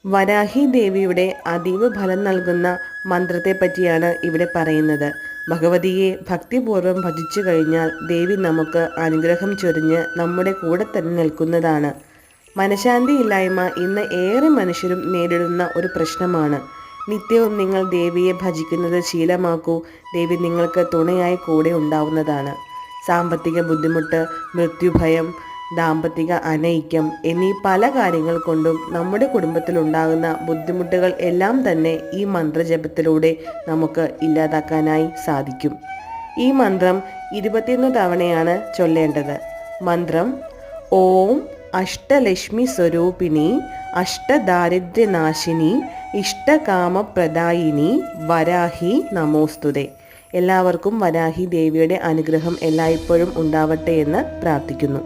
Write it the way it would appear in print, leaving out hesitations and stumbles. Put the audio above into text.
വരാഹി ദേവിയുടെ അതീവ ഫലം നൽകുന്ന മന്ത്രത്തെ പറ്റിയാണ് ഇവിടെ പറയുന്നത്. ഭഗവതിയെ ഭക്തിപൂർവ്വം ഭജിച്ചു കഴിഞ്ഞാൽ ദേവി നമുക്ക് അനുഗ്രഹം ചൊരിഞ്ഞ് നമ്മുടെ കൂടെ തന്നെ നിൽക്കുന്നതാണ്. മനഃശാന്തിയില്ലായ്മ ഇന്ന് ഏറെ മനുഷ്യരും നേരിടുന്ന ഒരു പ്രശ്നമാണ്. നിത്യവും നിങ്ങൾ ദേവിയെ ഭജിക്കുന്നത് ശീലമാക്കൂ. ദേവി നിങ്ങൾക്ക് തുണയായി കൂടെ ഉണ്ടാവുന്നതാണ്. സാമ്പത്തിക ബുദ്ധിമുട്ട്, മൃത്യുഭയം, ദാമ്പത്തിക അനൈക്യം എന്നീ പല കാര്യങ്ങൾ കൊണ്ടും നമ്മുടെ കുടുംബത്തിലുണ്ടാകുന്ന ബുദ്ധിമുട്ടുകൾ എല്ലാം തന്നെ ഈ മന്ത്രജപത്തിലൂടെ നമുക്ക് ഇല്ലാതാക്കാനായി സാധിക്കും. ഈ മന്ത്രം 21 തവണയാണ് ചൊല്ലേണ്ടത്. മന്ത്രം: ഓം അഷ്ടലക്ഷ്മി സ്വരൂപിണി അഷ്ടദാരിദ്ര്യനാശിനി ഇഷ്ടകാമപ്രദായിനി വരാഹി നമോസ്തുതേ. എല്ലാവർക്കും വരാഹി ദേവിയുടെ അനുഗ്രഹം എല്ലായ്പ്പോഴും ഉണ്ടാവട്ടെ എന്ന് പ്രാർത്ഥിക്കുന്നു.